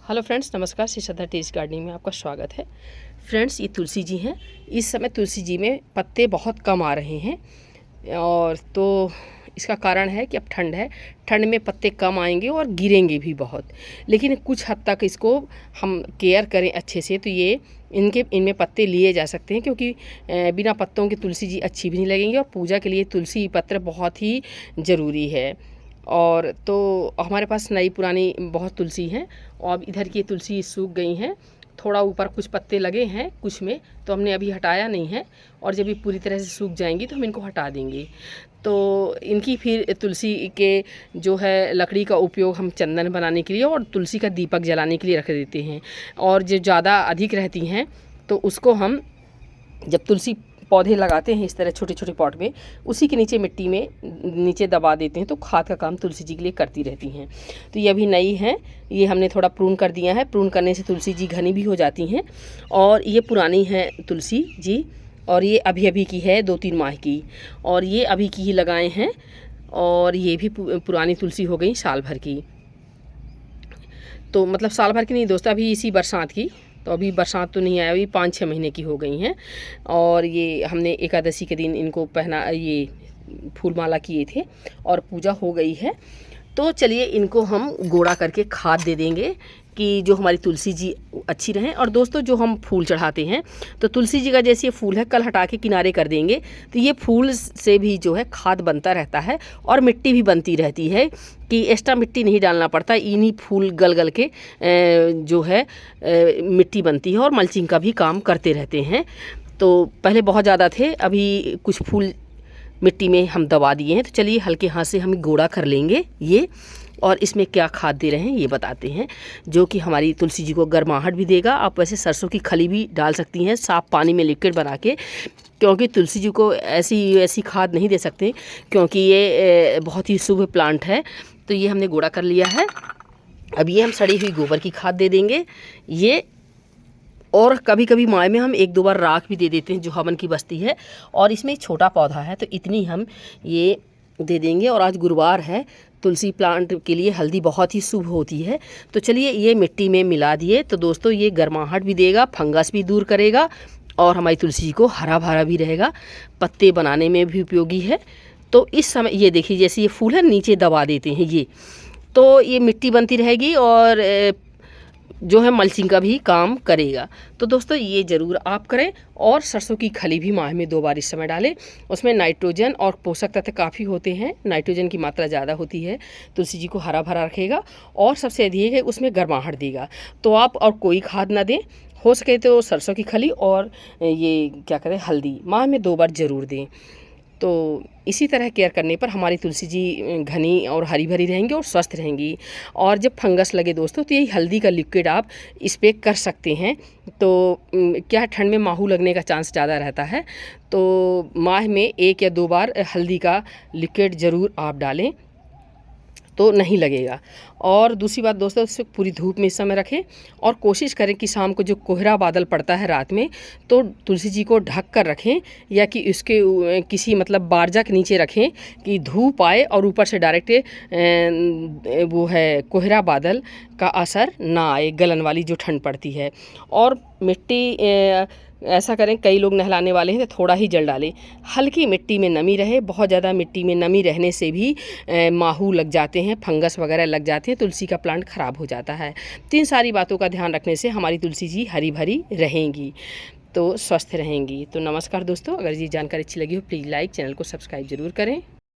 Hello friends, नमस्कार। Shri Shraddha terrace gardening में आपका स्वागत है। फ्रेंड्स, ये तुलसी जी हैं। इस समय तुलसी जी में पत्ते बहुत कम आ रहे हैं और तो इसका कारण है कि अब ठंड है। ठंड में पत्ते कम आएंगे और गिरेंगे भी बहुत, लेकिन कुछ हद तक इसको हम केयर करें अच्छे से तो ये इनमें पत्ते लिए जा सकते हैं, क्योंकि बिना पत्तों की तुलसी जी अच्छी भी नहीं लगेंगी और पूजा के लिए तुलसी पत्र बहुत ही ज़रूरी है। और तो हमारे पास नई पुरानी बहुत तुलसी हैं और अब इधर की तुलसी सूख गई हैं। थोड़ा ऊपर कुछ पत्ते लगे हैं कुछ में, तो हमने अभी हटाया नहीं है और जब ये पूरी तरह से सूख जाएंगी तो हम इनको हटा देंगे। तो इनकी फिर तुलसी के जो है लकड़ी का उपयोग हम चंदन बनाने के लिए और तुलसी का दीपक जलाने के लिए रख देते हैं। और जो ज़्यादा अधिक रहती हैं तो उसको हम जब तुलसी पौधे लगाते हैं इस तरह छोटे छोटे पॉट में, उसी के नीचे मिट्टी में नीचे दबा देते हैं, तो खाद का काम तुलसी जी के लिए करती रहती हैं। तो ये अभी नई हैं, ये हमने थोड़ा प्रून कर दिया है। प्रून करने से तुलसी जी घनी भी हो जाती हैं। और ये पुरानी है तुलसी जी, और ये अभी अभी की है 2-3 माह की, और ये अभी की ही लगाए हैं। और ये भी पुरानी तुलसी हो गई साल भर की। तो मतलब साल भर की नहीं दोस्तों, अभी इसी बरसात की। तो अभी बरसात तो नहीं आया, अभी 5-6 महीने की हो गई हैं। और ये हमने एकादशी के दिन इनको पहना, ये फूल माला किए थे और पूजा हो गई है। तो चलिए इनको हम गोड़ा करके खाद दे देंगे कि जो हमारी तुलसी जी अच्छी रहें। और दोस्तों, जो हम फूल चढ़ाते हैं तो तुलसी जी का जैसे ये फूल है, कल हटा के किनारे कर देंगे तो ये फूल से भी जो है खाद बनता रहता है और मिट्टी भी बनती रहती है कि एक्स्ट्रा मिट्टी नहीं डालना पड़ता। इन्हीं फूल गल गल के जो है मिट्टी बनती है और मल्चिंग का भी काम करते रहते हैं। तो पहले बहुत ज़्यादा थे, अभी कुछ फूल मिट्टी में हम दबा दिए हैं। तो चलिए हल्के हाथ से हम गोड़ा कर लेंगे ये, और इसमें क्या खाद दे रहे हैं ये बताते हैं, जो कि हमारी तुलसी जी को गर्माहट भी देगा। आप वैसे सरसों की खली भी डाल सकती हैं साफ़ पानी में लिक्विड बना के, क्योंकि तुलसी जी को ऐसी खाद नहीं दे सकते, क्योंकि ये बहुत ही शुभ प्लांट है। तो ये हमने गोड़ा कर लिया है। अब ये हम सड़ी हुई गोबर की खाद दे देंगे ये, और कभी कभी माय में हम 1-2 बार राख भी दे देते हैं जो हवन की बस्ती है। और इसमें एक छोटा पौधा है तो इतनी हम ये दे देंगे। और आज गुरुवार है, तुलसी प्लांट के लिए हल्दी बहुत ही शुभ होती है। तो चलिए ये मिट्टी में मिला दिए। तो दोस्तों, ये गर्माहट भी देगा, फंगस भी दूर करेगा और हमारी तुलसी जी को हरा भरा भी रहेगा, पत्ते बनाने में भी उपयोगी है। तो इस समय ये देखिए, जैसे ये फूल है नीचे दबा देते हैं ये, तो ये मिट्टी बनती रहेगी और जो है मल्चिंग का भी काम करेगा। तो दोस्तों, ये ज़रूर आप करें। और सरसों की खली भी माह में 2 बार इस समय डालें। उसमें नाइट्रोजन और पोषक तत्व काफ़ी होते हैं, नाइट्रोजन की मात्रा ज़्यादा होती है, तुलसी जी को हरा भरा रखेगा और सबसे अधिक है उसमें गर्माहट देगा। तो आप और कोई खाद ना दें, हो सके तो सरसों की खली और ये क्या करें, हल्दी माह में 2 बार ज़रूर दें। तो इसी तरह केयर करने पर हमारी तुलसी जी घनी और हरी भरी रहेंगी और स्वस्थ रहेंगी। और जब फंगस लगे दोस्तों, तो यही हल्दी का लिक्विड आप इस पर कर सकते हैं। तो क्या ठंड में माहू लगने का चांस ज़्यादा रहता है, तो माह में 1 या 2 बार हल्दी का लिक्विड ज़रूर आप डालें तो नहीं लगेगा। और दूसरी बात दोस्तों, उससे पूरी धूप में इस समय रखें और कोशिश करें कि शाम को जो कोहरा बादल पड़ता है रात में, तो तुलसी जी को ढक कर रखें या कि उसके किसी मतलब बारजा के नीचे रखें कि धूप आए और ऊपर से डायरेक्ट वो है कोहरा बादल का असर ना आए, गलन वाली जो ठंड पड़ती है। और मिट्टी ऐसा करें, कई लोग नहलाने वाले हैं तो थोड़ा ही जल डालें, हल्की मिट्टी में नमी रहे। बहुत ज़्यादा मिट्टी में नमी रहने से भी माहू लग जाते हैं, फंगस वगैरह लग जाते हैं, तुलसी का प्लांट ख़राब हो जाता है। तो इन सारी बातों का ध्यान रखने से हमारी तुलसी जी हरी भरी रहेंगी, तो स्वस्थ रहेंगी। तो नमस्कार दोस्तों, अगर ये जानकारी अच्छी लगी हो प्लीज़ लाइक, चैनल को सब्सक्राइब ज़रूर करें।